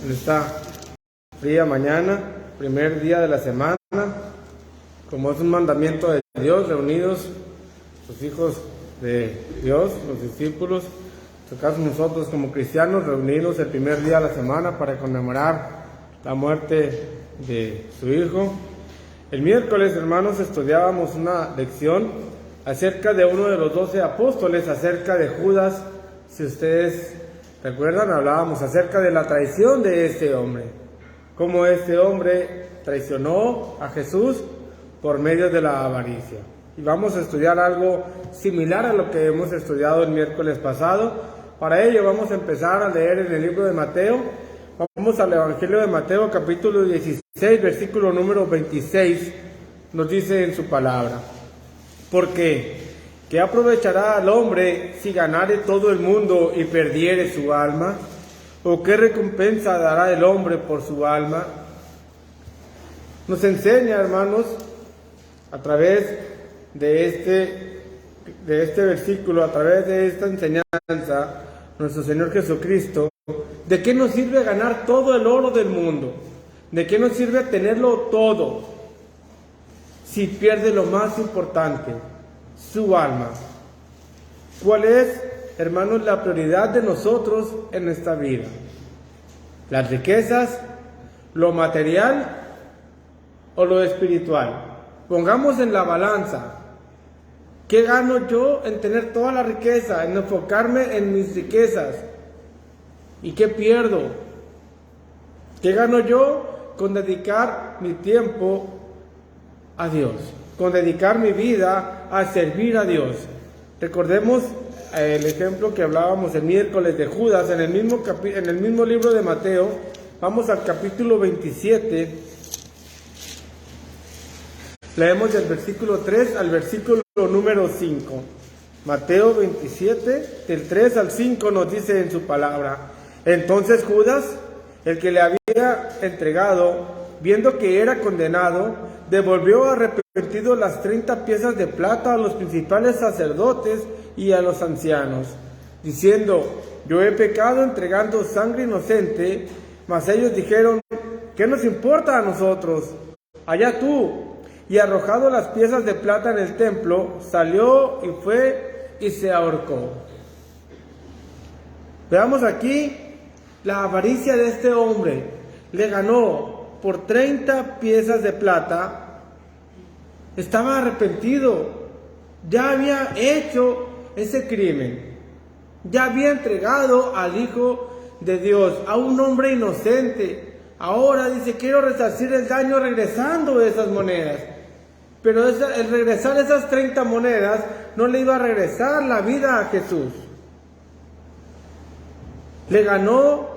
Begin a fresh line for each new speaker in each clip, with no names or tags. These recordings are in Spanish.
en esta fría mañana, primer día de la semana, como es un mandamiento de Dios, reunidos los hijos de Dios, los discípulos, en este caso nosotros como cristianos, reunidos el primer día de la semana para conmemorar la muerte de su Hijo. El miércoles, hermanos, estudiábamos una lección acerca de uno de los 12 apóstoles, acerca de Judas. Si ustedes recuerdan, hablábamos acerca de la traición de este hombre, cómo este hombre traicionó a Jesús por medio de la avaricia. Y vamos a estudiar algo similar a lo que hemos estudiado el miércoles pasado. Para ello vamos a empezar a leer en el libro de Mateo. Vamos al Evangelio de Mateo, capítulo 16, versículo número 26. Nos dice en su palabra: porque ¿qué aprovechará al hombre si ganare todo el mundo y perdiere su alma? ¿O qué recompensa dará el hombre por su alma? Nos enseña, hermanos, a través de este versículo, a través de esta enseñanza, nuestro Señor Jesucristo, ¿de qué nos sirve ganar todo el oro del mundo? ¿De qué nos sirve tenerlo todo si pierde lo más importante, su alma? ¿Cuál es, hermanos, la prioridad de nosotros en esta vida? ¿Las riquezas, lo material o lo espiritual? Pongamos en la balanza. ¿Qué gano yo en tener toda la riqueza, en enfocarme en mis riquezas? ¿Y qué pierdo? ¿Qué gano yo con dedicar mi tiempo a Dios? Con dedicar mi vida a servir a Dios. Recordemos el ejemplo que hablábamos el miércoles de Judas en el mismo libro de Mateo. Vamos al capítulo 27. Leemos del versículo 3 al versículo número 5. Mateo 27, del 3 al 5 nos dice en su palabra: entonces Judas, el que le había entregado, viendo que era condenado, devolvió arrepentido las 30 piezas de plata a los principales sacerdotes y a los ancianos, diciendo: yo he pecado entregando sangre inocente. Mas ellos dijeron: ¿qué nos importa a nosotros? Allá tú. Y arrojado las piezas de plata en el templo, salió y fue y se ahorcó. Veamos aquí la avaricia de este hombre. Le ganó por 30 piezas de plata. Estaba arrepentido. Ya había hecho ese crimen. Ya había entregado al Hijo de Dios, a un hombre inocente. Ahora dice: quiero resarcir el daño regresando esas monedas. Pero el regresar esas 30 monedas no le iba a regresar la vida a Jesús. Le ganó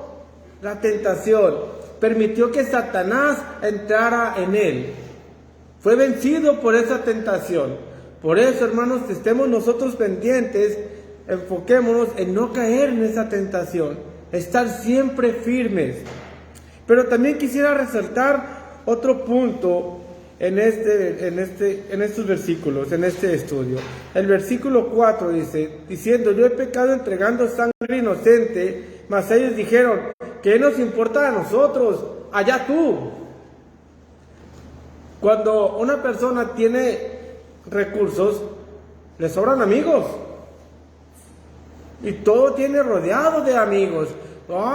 la tentación. Permitió que Satanás entrara en él. Fue vencido por esa tentación. Por eso, hermanos, estemos nosotros pendientes, enfoquémonos en no caer en esa tentación, estar siempre firmes. Pero también quisiera resaltar otro punto en estos versículos, en este estudio. El versículo 4 dice: diciendo: yo he pecado entregando sangre inocente. Mas ellos dijeron: ¿qué nos importa a nosotros? Allá tú. Cuando una persona tiene recursos, le sobran amigos. Y todo tiene rodeado de amigos.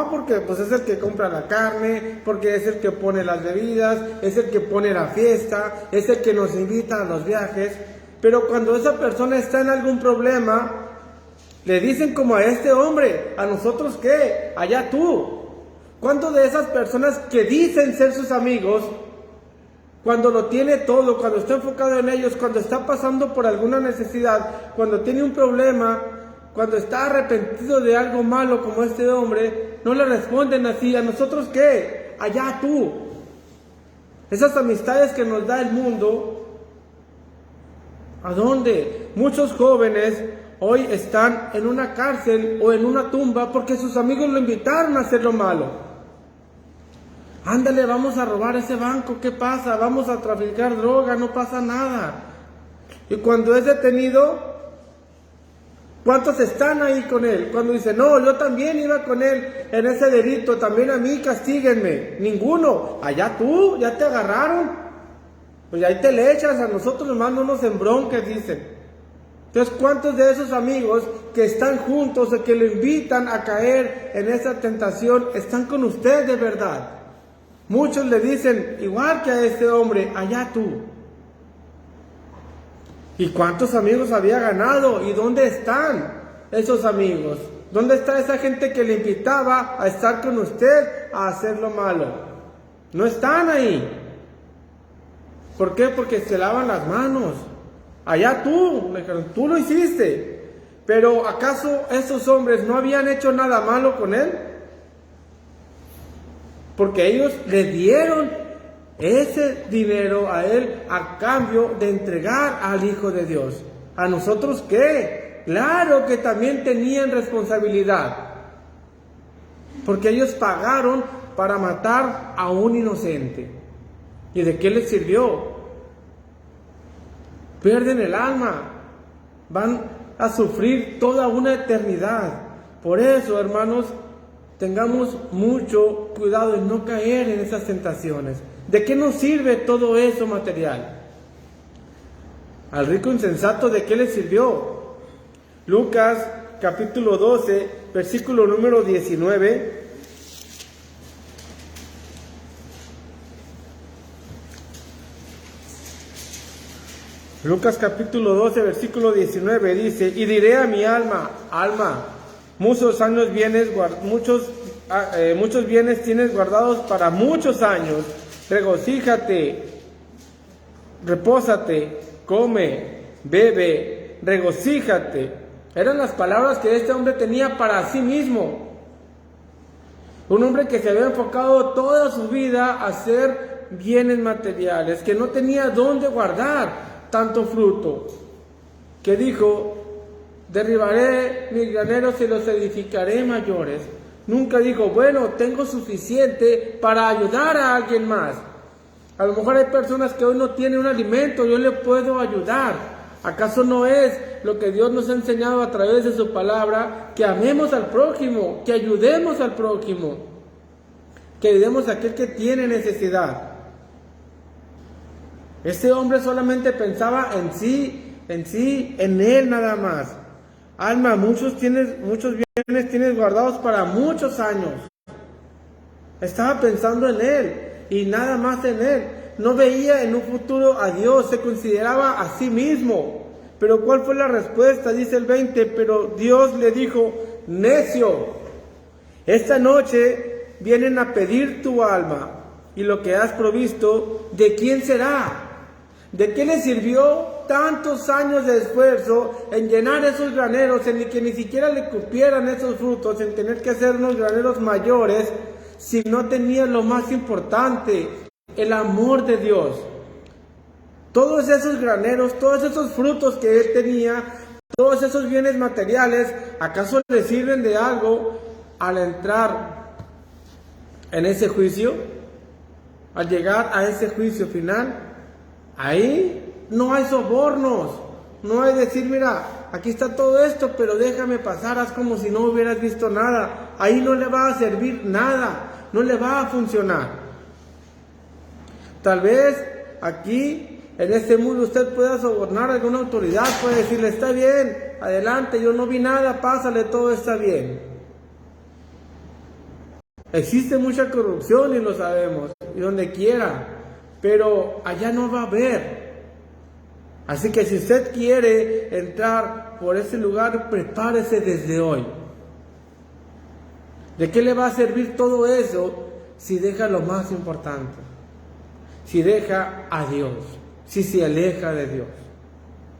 Porque pues es el que compra la carne, porque es el que pone las bebidas, es el que pone la fiesta, es el que nos invita a los viajes. Pero cuando esa persona está en algún problema, le dicen como a este hombre: ¿a nosotros qué? Allá tú. ¿Cuántos de esas personas que dicen ser sus amigos, cuando lo tiene todo, cuando está enfocado en ellos, cuando está pasando por alguna necesidad, cuando tiene un problema, cuando está arrepentido de algo malo como este hombre, no le responden así: ¿a nosotros qué? Allá tú. Esas amistades que nos da el mundo, ¿a dónde? Muchos jóvenes hoy están en una cárcel o en una tumba porque sus amigos lo invitaron a hacer lo malo. Ándale, vamos a robar ese banco, ¿qué pasa? Vamos a traficar droga, no pasa nada. Y cuando es detenido, ¿Cuántos están ahí con él? Cuando dice, no, yo también iba con él en ese delito, también a mí castíguenme. Ninguno. Allá tú, ya te agarraron. Pues ahí te le echas, a nosotros nomás no nos embronques, dicen. Entonces, ¿cuántos de esos amigos que están juntos o que lo invitan a caer en esa tentación están con usted de verdad? Muchos le dicen, igual que a este hombre, allá tú. ¿Y cuántos amigos había ganado? ¿Y dónde están esos amigos? ¿Dónde está esa gente que le invitaba a estar con usted a hacer lo malo? No están ahí. ¿Por qué? Porque se lavan las manos. Allá tú, me dijeron, tú lo hiciste. Pero ¿acaso esos hombres no habían hecho nada malo con él? Porque ellos le dieron ese dinero a él a cambio de entregar al Hijo de Dios. ¿A nosotros qué? Claro que también tenían responsabilidad. Porque ellos pagaron para matar a un inocente. ¿Y de qué les sirvió? Pierden el alma. Van a sufrir toda una eternidad. Por eso, hermanos, tengamos mucho cuidado en no caer en esas tentaciones. ¿De qué nos sirve todo eso material? Al rico insensato, ¿de qué le sirvió? Lucas capítulo 12, versículo número 19. Lucas capítulo 12, versículo 19 dice, y diré a mi alma, muchos bienes tienes guardados para muchos años, regocíjate, repósate, come, bebe, regocíjate. Eran las palabras que este hombre tenía para sí mismo. Un hombre que se había enfocado toda su vida a hacer bienes materiales, que no tenía dónde guardar tanto fruto, que dijo, derribaré mis graneros y los edificaré mayores. Nunca dijo, bueno, tengo suficiente para ayudar a alguien más. A lo mejor hay personas que hoy no tienen un alimento, yo le puedo ayudar. ¿Acaso no es lo que Dios nos ha enseñado a través de su palabra? Que amemos al prójimo, que ayudemos al prójimo, que ayudemos a aquel que tiene necesidad. Este hombre solamente pensaba en él nada más. Alma, muchos bienes tienes guardados para muchos años. Estaba pensando en él y nada más en él. No veía en un futuro a Dios, se consideraba a sí mismo. Pero ¿cuál fue la respuesta? Dice el 20, pero Dios le dijo, necio, esta noche vienen a pedir tu alma y lo que has provisto, ¿de quién será? ¿De qué le sirvió tantos años de esfuerzo en llenar esos graneros, en que ni siquiera le cupieran esos frutos, en tener que hacer unos graneros mayores, si no tenía lo más importante, el amor de Dios? Todos esos graneros, todos esos frutos que él tenía, todos esos bienes materiales, ¿acaso le sirven de algo al entrar en ese juicio? Al llegar a ese juicio final, ahí no hay sobornos, no hay decir, mira, aquí está todo esto, pero déjame pasar, haz como si no hubieras visto nada. Ahí no le va a servir nada, no le va a funcionar. Tal vez aquí, en este mundo, usted pueda sobornar a alguna autoridad, puede decirle, está bien, adelante, yo no vi nada, pásale, todo está bien. Existe mucha corrupción y lo sabemos, y donde quiera, pero allá no va a haber. Así que si usted quiere entrar por ese lugar, prepárese desde hoy. ¿De qué le va a servir todo eso si deja lo más importante? Si deja a Dios, si se aleja de Dios.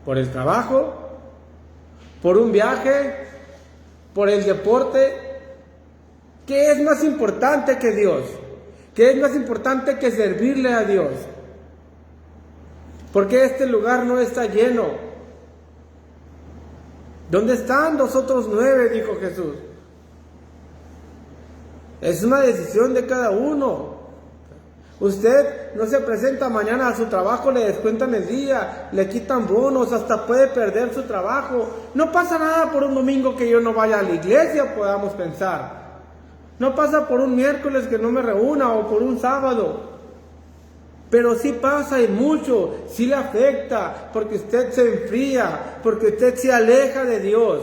¿Por el trabajo? ¿Por un viaje? ¿Por el deporte? ¿Qué es más importante que Dios? ¿Qué es más importante que servirle a Dios? ¿Por qué este lugar no está lleno? ¿Dónde están los otros 9? Dijo Jesús. Es una decisión de cada uno. Usted no se presenta mañana a su trabajo, le descuentan el día, le quitan bonos, hasta puede perder su trabajo. No pasa nada por un domingo que yo no vaya a la iglesia, podamos pensar. No pasa por un miércoles que no me reúna o por un sábado. Pero sí pasa y mucho, sí le afecta, porque usted se enfría, porque usted se aleja de Dios.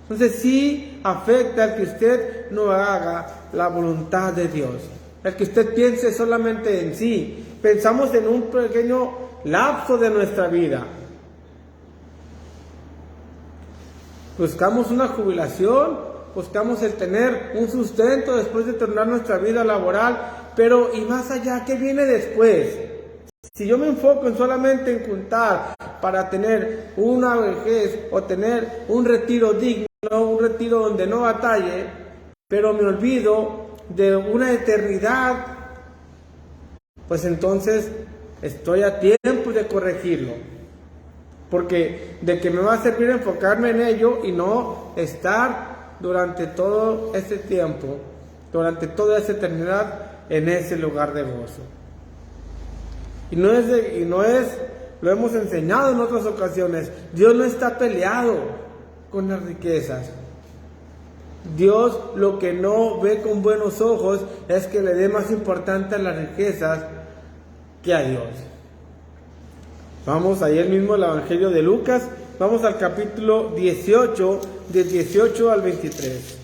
Entonces sí afecta el que usted no haga la voluntad de Dios. El que usted piense solamente en sí. Pensamos en un pequeño lapso de nuestra vida. Buscamos una jubilación, buscamos el tener un sustento después de terminar nuestra vida laboral, pero y más allá, ¿qué viene después? Si yo me enfoco en solamente en juntar para tener una vejez o tener un retiro digno, un retiro donde no batalle, pero me olvido de una eternidad, pues entonces estoy a tiempo de corregirlo, porque de que me va a servir enfocarme en ello y no estar durante todo ese tiempo, durante toda esa eternidad en ese lugar de gozo. Y no es, lo hemos enseñado en otras ocasiones, Dios no está peleado con las riquezas. Dios lo que no ve con buenos ojos es que le dé más importancia a las riquezas que a Dios. Vamos ayer mismo al Evangelio de Lucas, vamos al capítulo 18, del 18 al 23.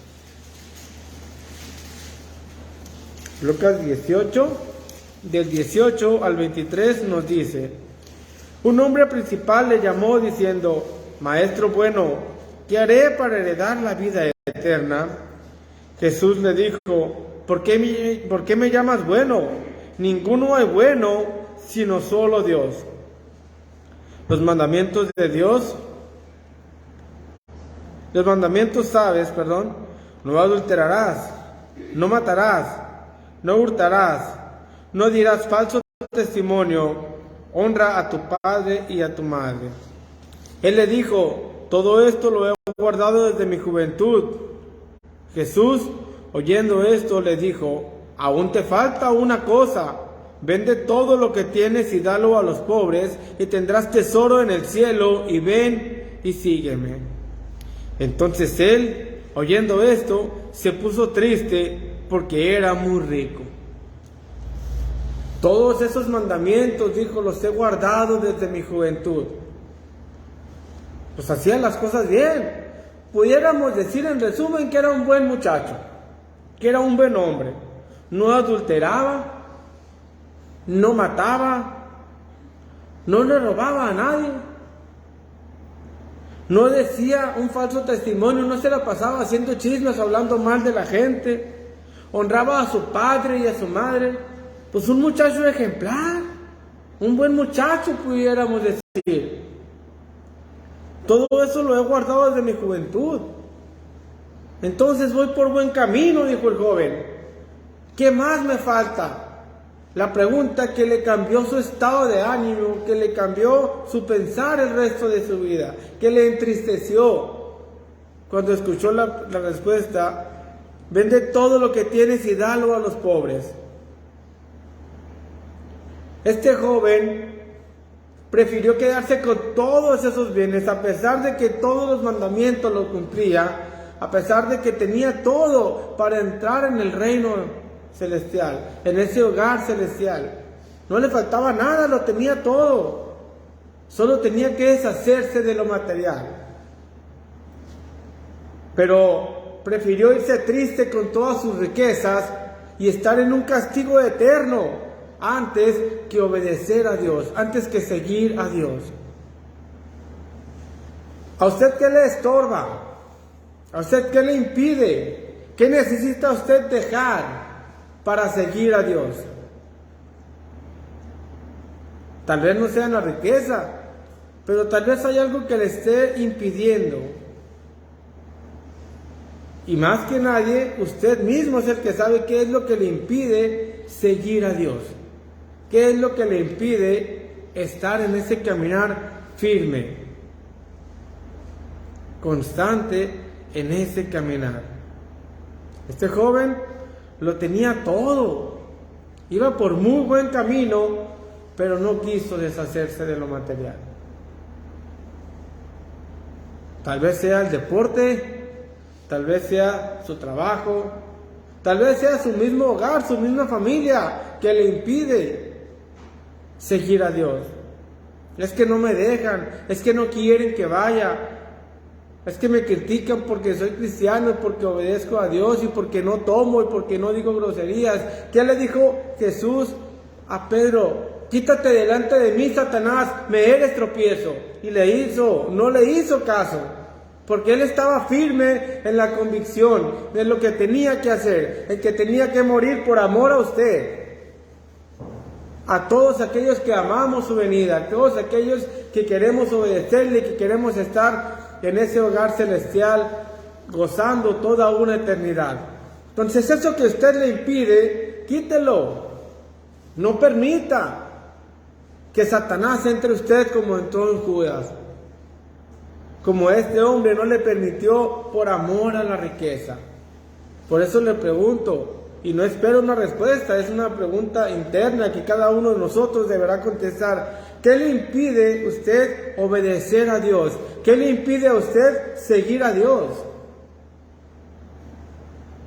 Lucas 18, del 18 al 23 nos dice: un hombre principal le llamó diciendo: Maestro bueno, ¿qué haré para heredar la vida eterna? Jesús le dijo: ¿Por qué me llamas bueno? Ninguno es bueno sino solo Dios. Los mandamientos sabes, no adulterarás, no matarás, no hurtarás, no dirás falso testimonio, honra a tu padre y a tu madre. Él le dijo: todo esto lo he guardado desde mi juventud. Jesús, oyendo esto, le dijo: aún te falta una cosa. Vende todo lo que tienes y dalo a los pobres, y tendrás tesoro en el cielo, y ven y sígueme. Entonces él, oyendo esto, se puso triste porque era muy rico. Todos esos mandamientos, dijo, los he guardado desde mi juventud. Pues hacía las cosas bien. Pudiéramos decir en resumen que era un buen muchacho, que era un buen hombre. No adulteraba, no mataba, no le robaba a nadie, no decía un falso testimonio, no se la pasaba haciendo chismes, hablando mal de la gente, honraba a su padre y a su madre. Pues un muchacho ejemplar, un buen muchacho pudiéramos decir. Todo eso lo he guardado desde mi juventud. Entonces voy por buen camino, dijo el joven. ¿Qué más me falta? La pregunta que le cambió su estado de ánimo, que le cambió su pensar el resto de su vida, que le entristeció cuando escuchó la respuesta: vende todo lo que tienes y dalo a los pobres. Este joven prefirió quedarse con todos esos bienes, a pesar de que todos los mandamientos los cumplía, a pesar de que tenía todo para entrar en el reino celestial, en ese hogar celestial. No le faltaba nada, lo tenía todo. Solo tenía que deshacerse de lo material. Pero prefirió irse triste con todas sus riquezas y estar en un castigo eterno antes que obedecer a Dios, antes que seguir a Dios. ¿A usted qué le estorba? ¿A usted qué le impide? ¿Qué necesita usted dejar para seguir a Dios? Tal vez no sea la riqueza, pero tal vez hay algo que le esté impidiendo. Y más que nadie, usted mismo es el que sabe qué es lo que le impide seguir a Dios. ¿Qué es lo que le impide estar en ese caminar firme, constante en ese caminar? Este joven lo tenía todo. Iba por muy buen camino, pero no quiso deshacerse de lo material. Tal vez sea el deporte, tal vez sea su trabajo, tal vez sea su mismo hogar, su misma familia, que le impide seguir a Dios. Es que no me dejan, es que no quieren que vaya, es que me critican porque soy cristiano, porque obedezco a Dios y porque no tomo y porque no digo groserías. ¿Qué le dijo Jesús a Pedro? Quítate delante de mí, Satanás, me eres tropiezo. Y no le hizo caso, porque él estaba firme en la convicción de lo que tenía que hacer, en que tenía que morir por amor a usted. A todos aquellos que amamos su venida, a todos aquellos que queremos obedecerle, que queremos estar en ese hogar celestial, gozando toda una eternidad. Entonces eso que usted le impide, quítelo. No permita que Satanás entre usted como entró en Judas. Como este hombre no le permitió por amor a la riqueza. Por eso le pregunto, y no espero una respuesta, es una pregunta interna que cada uno de nosotros deberá contestar. ¿Qué le impide a usted obedecer a Dios? ¿Qué le impide a usted seguir a Dios?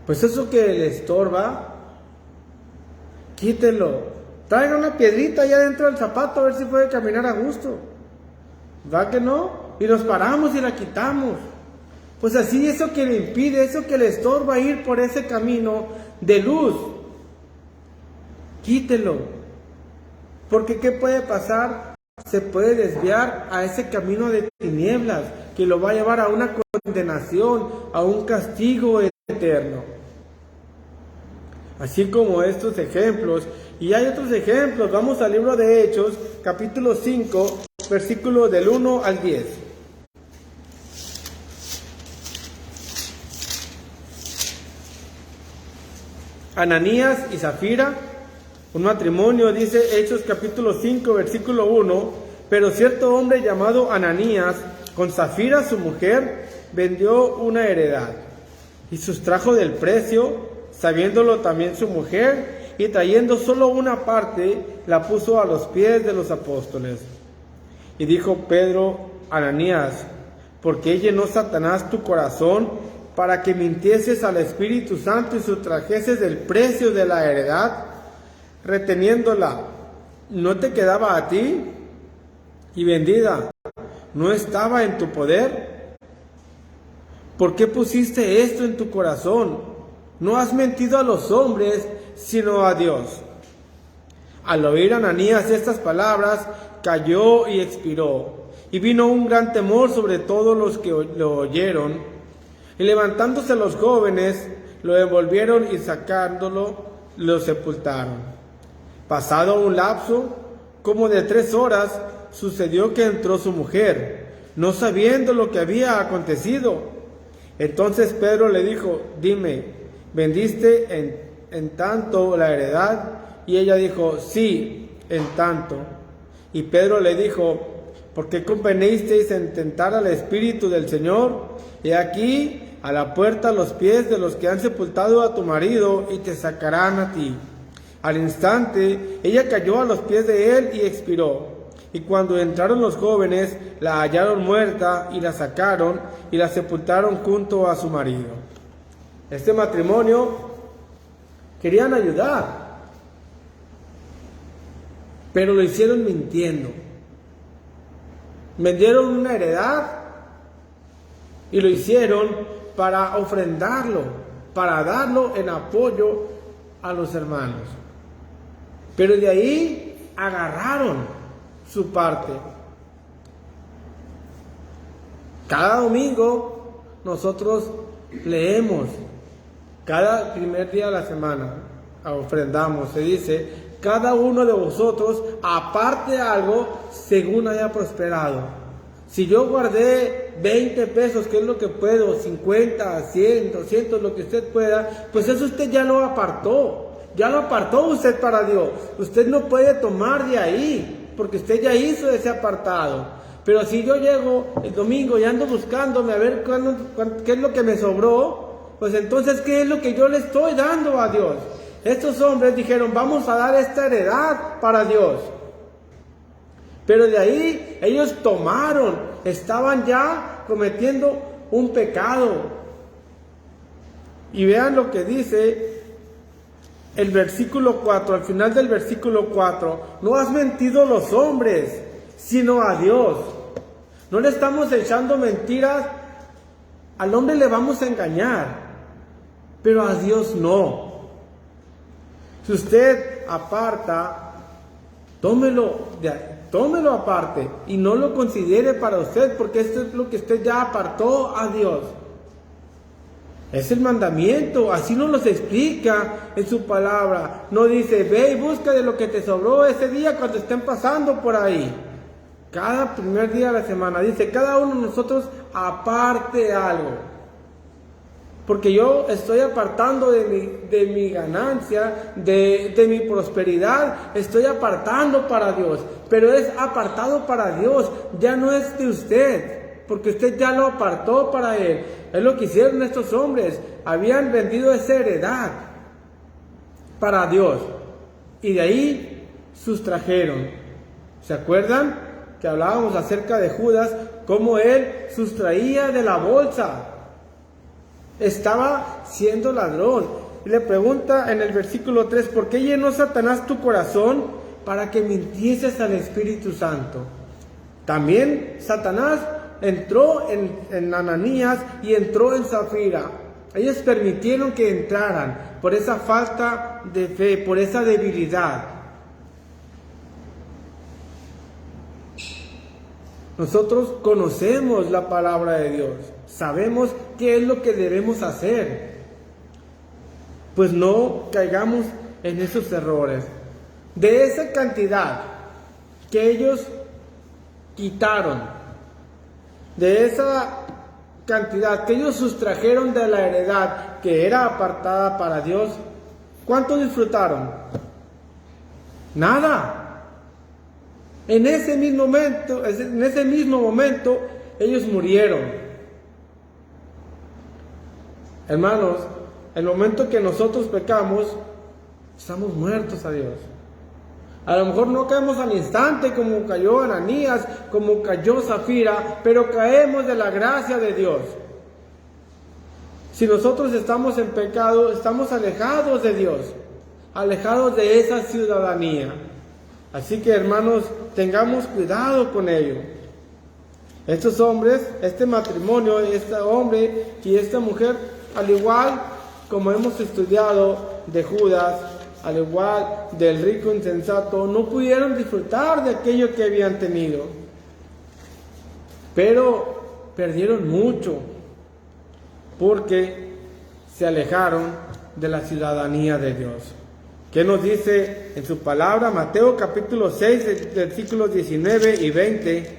Pues eso que le estorba, quítelo. Traiga una piedrita allá dentro del zapato a ver si puede caminar a gusto. ¿Va que no? Y nos paramos y la quitamos. Pues así, eso que le impide, eso que le estorba ir por ese camino de luz, quítelo. Porque ¿qué puede pasar? Se puede desviar a ese camino de tinieblas que lo va a llevar a una condenación, a un castigo eterno. Así como estos ejemplos, y hay otros ejemplos. Vamos al libro de Hechos, capítulo 5, versículos del 1 al 10. Ananías y Zafira, un matrimonio, dice Hechos capítulo 5, versículo 1, pero cierto hombre llamado Ananías, con Zafira su mujer, vendió una heredad, y sustrajo del precio, sabiéndolo también su mujer, y trayendo solo una parte, la puso a los pies de los apóstoles. Y dijo Pedro, Ananías, ¿por qué llenó Satanás tu corazón para que mintieses al Espíritu Santo y sustrajeses del precio de la heredad, reteniéndola? ¿No te quedaba a ti? Y vendida, ¿no estaba en tu poder? ¿Por qué pusiste esto en tu corazón? No has mentido a los hombres, sino a Dios. Al oír Ananías estas palabras, cayó y expiró. Y vino un gran temor sobre todos los que lo oyeron. Y levantándose los jóvenes, lo envolvieron y sacándolo, lo sepultaron. Pasado un lapso, como de 3 horas, sucedió que entró su mujer, no sabiendo lo que había acontecido. Entonces Pedro le dijo, dime, ¿vendiste en tanto la heredad? Y ella dijo, sí, en tanto. Y Pedro le dijo, ¿por qué convenisteis en tentar al Espíritu del Señor? Y aquí, a la puerta, los pies de los que han sepultado a tu marido, y te sacarán a ti. Al instante, ella cayó a los pies de él y expiró. Y cuando entraron los jóvenes, la hallaron muerta y la sacaron y la sepultaron junto a su marido. Este matrimonio querían ayudar, pero lo hicieron mintiendo. Vendieron una heredad y lo hicieron para ofrendarlo, para darlo en apoyo a los hermanos. Pero de ahí agarraron su parte. Cada domingo nosotros leemos, cada primer día de la semana ofrendamos, se dice, cada uno de vosotros aparte algo según haya prosperado. Si yo guardé 20 pesos, que es lo que puedo, 50, 100, 200, lo que usted pueda, pues eso usted ya lo apartó. Ya lo apartó usted para Dios. Usted no puede tomar de ahí, porque usted ya hizo ese apartado. Pero si yo llego el domingo y ando buscándome a ver qué es lo que me sobró, pues entonces ¿qué es lo que yo le estoy dando a Dios? Estos hombres dijeron, vamos a dar esta heredad para Dios. Pero de ahí ellos estaban ya cometiendo un pecado. Y vean lo que dice el versículo 4, al final del versículo 4. No has mentido los hombres, sino a Dios. No le estamos echando mentiras, al hombre le vamos a engañar, pero a Dios no. Si usted aparta, tómelo aparte y no lo considere para usted, porque esto es lo que usted ya apartó a Dios. Es el mandamiento, así nos los explica en su palabra. No dice, ve y busca de lo que te sobró ese día cuando estén pasando por ahí. Cada primer día de la semana, dice, cada uno de nosotros aparte algo. Porque yo estoy apartando de mi ganancia, de mi prosperidad, estoy apartando para Dios. Pero es apartado para Dios, ya no es de usted, porque usted ya lo apartó para Él. Es lo que hicieron estos hombres, habían vendido esa heredad para Dios. Y de ahí sustrajeron. ¿Se acuerdan que hablábamos acerca de Judas? Cómo él sustraía de la bolsa. Estaba siendo ladrón. Y le pregunta en el versículo 3, ¿por qué llenó Satanás tu corazón para que mintieses al Espíritu Santo? También Satanás entró en Ananías y entró en Zafira. Ellos permitieron que entraran por esa falta de fe, por esa debilidad. Nosotros conocemos la palabra de Dios, sabemos qué es lo que debemos hacer, pues no caigamos en esos errores. De esa cantidad que ellos quitaron, de esa cantidad que ellos sustrajeron de la heredad que era apartada para Dios, ¿cuánto disfrutaron? Nada. En ese mismo momento, ellos murieron. Hermanos, el momento que nosotros pecamos, estamos muertos a Dios. A lo mejor no caemos al instante como cayó Ananías, como cayó Zafira, pero caemos de la gracia de Dios. Si nosotros estamos en pecado, estamos alejados de Dios, alejados de esa ciudadanía. Así que, hermanos, tengamos cuidado con ello. Estos hombres, este matrimonio, este hombre y esta mujer, al igual como hemos estudiado de Judas, al igual del rico insensato, no pudieron disfrutar de aquello que habían tenido. Pero perdieron mucho, porque se alejaron de la ciudadanía de Dios. ¿Qué nos dice en su palabra? Mateo capítulo 6, versículos 19 y 20.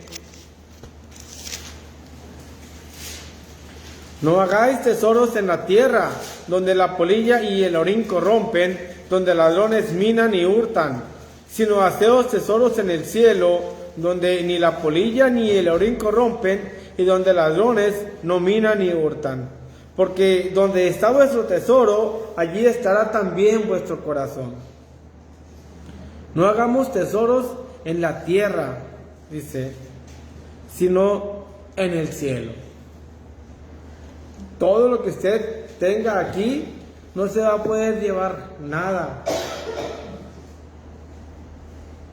No hagáis tesoros en la tierra, donde la polilla y el orín corrompen, donde ladrones minan y hurtan, sino haceos tesoros en el cielo, donde ni la polilla ni el orín corrompen, y donde ladrones no minan ni hurtan. Porque donde está vuestro tesoro, allí estará también vuestro corazón. No hagamos tesoros en la tierra, dice, sino en el cielo. Todo lo que usted tenga aquí, no se va a poder llevar nada.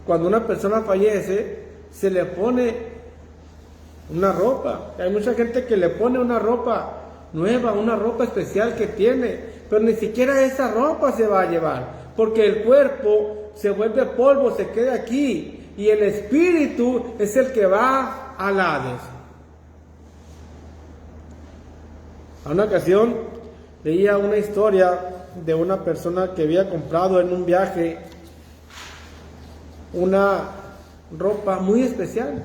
Cuando una persona fallece, se le pone una ropa. Hay mucha gente que le pone una ropa nueva, una ropa especial que tiene, pero ni siquiera esa ropa se va a llevar, porque el cuerpo se vuelve polvo, se queda aquí, y el espíritu es el que va al Hades. A una ocasión leía una historia de una persona que había comprado en un viaje una ropa muy especial,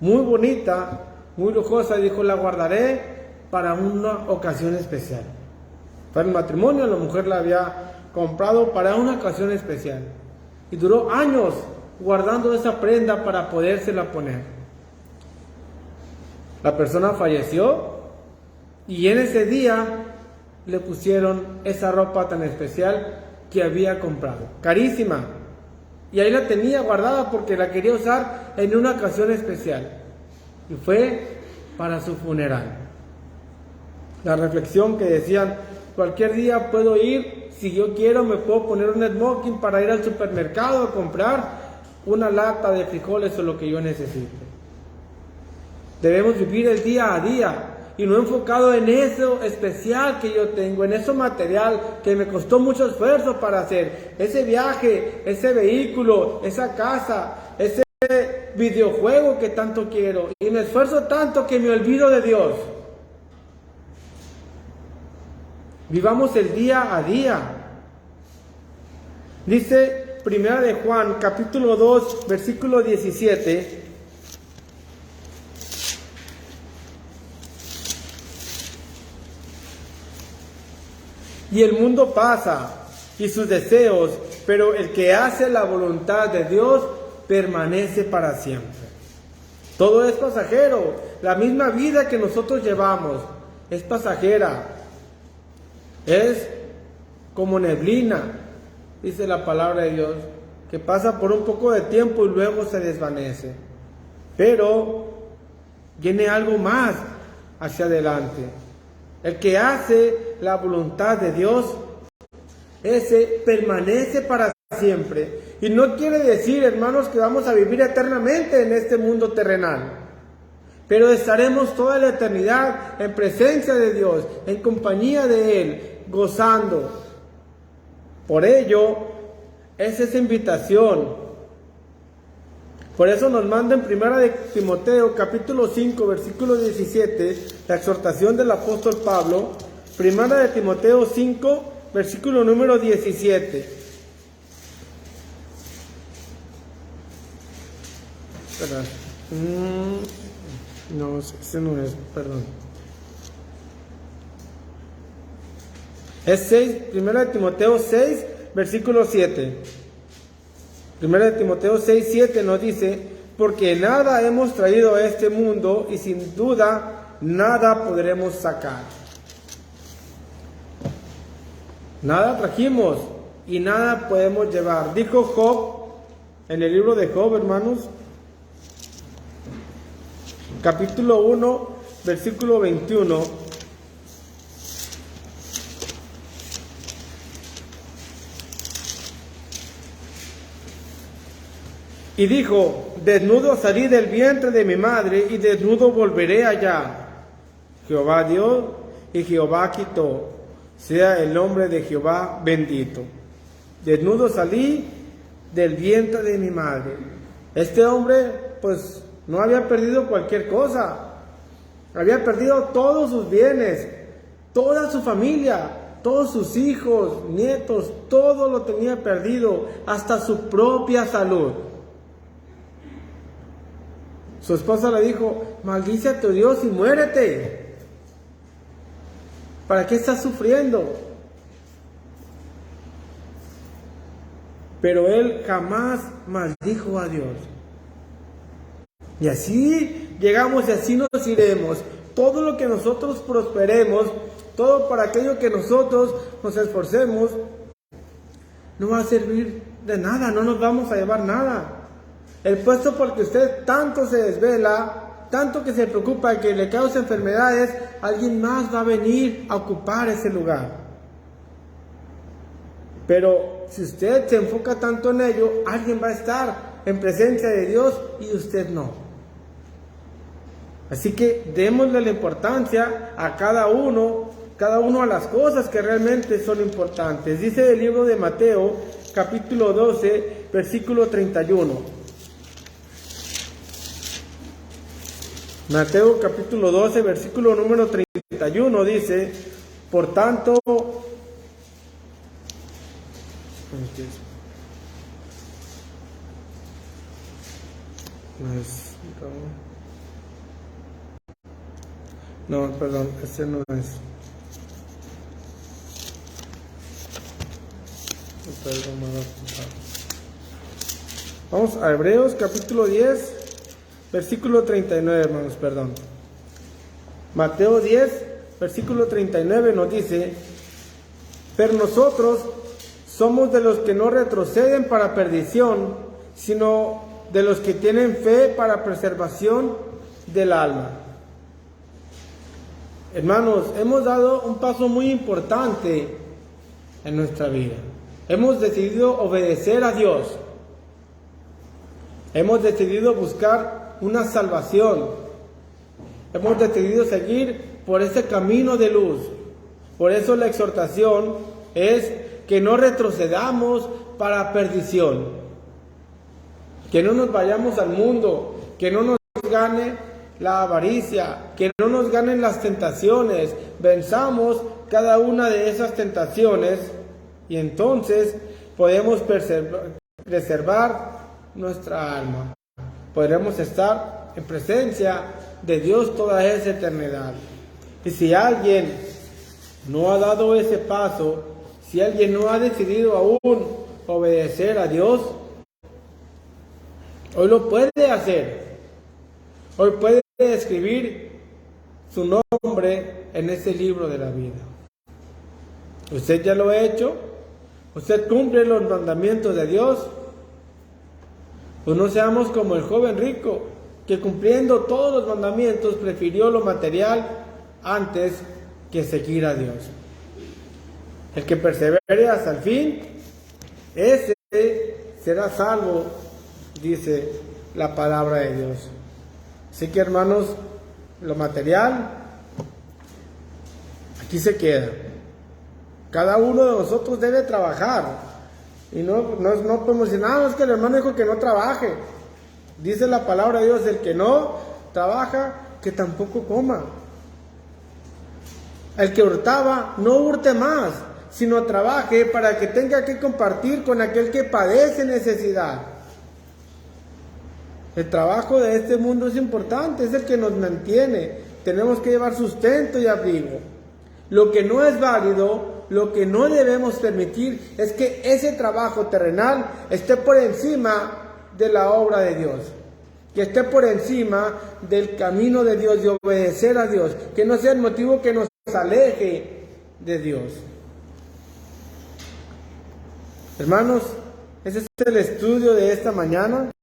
muy bonita, muy lujosa, y dijo, la guardaré para una ocasión especial. Para el matrimonio, la mujer la había comprado para una ocasión especial. Y duró años guardando esa prenda para podérsela poner. La persona falleció y en ese día le pusieron esa ropa tan especial que había comprado, carísima. Y ahí la tenía guardada porque la quería usar en una ocasión especial. Y fue para su funeral. La reflexión que decían, cualquier día puedo ir, si yo quiero me puedo poner un smoking para ir al supermercado a comprar una lata de frijoles o lo que yo necesite. Debemos vivir el día a día y no enfocado en eso especial que yo tengo, en eso material que me costó mucho esfuerzo para hacer, ese viaje, ese vehículo, esa casa, ese videojuego que tanto quiero, y me esfuerzo tanto que me olvido de Dios. Vivamos el día a día. Dice Primera de Juan, capítulo 2, versículo 17. Y el mundo pasa y sus deseos, pero el que hace la voluntad de Dios permanece para siempre. Todo es pasajero. La misma vida que nosotros llevamos es pasajera. Es como neblina, dice la palabra de Dios, que pasa por un poco de tiempo y luego se desvanece. Pero viene algo más hacia adelante. El que hace la voluntad de Dios, ese permanece para siempre. Y no quiere decir, hermanos, que vamos a vivir eternamente en este mundo terrenal. Pero estaremos toda la eternidad en presencia de Dios, en compañía de Él, gozando. Por ello, es esa invitación. Por eso nos manda en Primera de Timoteo, capítulo 5, versículo 17, la exhortación del apóstol Pablo. Primera de Timoteo 5, versículo número 17. Espera. No, ese no es, perdón. Es 6, Primera de Timoteo 6, versículo 7. Primera de Timoteo 6, 7 nos dice, porque nada hemos traído a este mundo y sin duda nada podremos sacar. Nada trajimos y nada podemos llevar. Dijo Job, en el libro de Job, hermanos, capítulo 1, versículo 21. Y dijo, desnudo salí del vientre de mi madre y desnudo volveré allá. Jehová dio y Jehová quitó. Sea el nombre de Jehová bendito. Desnudo salí del vientre de mi madre. Este hombre, pues, no había perdido cualquier cosa. Había perdido todos sus bienes, toda su familia, todos sus hijos, nietos, todo lo tenía perdido, hasta su propia salud. Su esposa le dijo, maldice a tu Dios y muérete. ¿Para qué estás sufriendo? Pero él jamás maldijo a Dios. Y así llegamos y así nos iremos. Todo lo que nosotros prosperemos, todo para aquello que nosotros nos esforcemos, no va a servir de nada, no nos vamos a llevar nada. El puesto porque usted tanto se desvela, tanto que se preocupa que le cause enfermedades, alguien más va a venir a ocupar ese lugar. Pero si usted se enfoca tanto en ello, alguien va a estar en presencia de Dios y usted no. Así que démosle la importancia a cada uno a las cosas que realmente son importantes. Dice el libro de Mateo, capítulo 12, versículo 31. Mateo capítulo 12, versículo número 31 dice, por tanto, no, perdón, ese no es. Vamos a Hebreos capítulo 10. Versículo 39, hermanos, perdón. Mateo 10, versículo 39 nos dice, pero nosotros somos de los que no retroceden para perdición, sino de los que tienen fe para preservación del alma. Hermanos, hemos dado un paso muy importante en nuestra vida. Hemos decidido obedecer a Dios. Hemos decidido buscar una salvación. Hemos decidido seguir por ese camino de luz. Por eso la exhortación es que no retrocedamos para perdición. Que no nos vayamos al mundo, que no nos gane la avaricia, que no nos ganen las tentaciones. Venzamos cada una de esas tentaciones y entonces podemos preservar nuestra alma. Podremos estar en presencia de Dios toda esa eternidad. Y si alguien no ha dado ese paso, si alguien no ha decidido aún obedecer a Dios, hoy lo puede hacer. Hoy puede escribir su nombre en ese libro de la vida. ¿Usted ya lo ha hecho? ¿Usted cumple los mandamientos de Dios? Pues no seamos como el joven rico, que cumpliendo todos los mandamientos prefirió lo material antes que seguir a Dios. El que persevere hasta el fin, ese será salvo, dice la palabra de Dios. Así que, hermanos, lo material aquí se queda. Cada uno de nosotros debe trabajar. Y no podemos decir, no, es que el hermano dijo que no trabaje. Dice la palabra de Dios, el que no trabaja, que tampoco coma. El que hurtaba, no hurte más, sino trabaje para que tenga que compartir con aquel que padece necesidad. El trabajo de este mundo es importante, es el que nos mantiene. Tenemos que llevar sustento y abrigo. Lo que no es válido, lo que no debemos permitir, es que ese trabajo terrenal esté por encima de la obra de Dios. Que esté por encima del camino de Dios, de obedecer a Dios. Que no sea el motivo que nos aleje de Dios. Hermanos, ese es el estudio de esta mañana.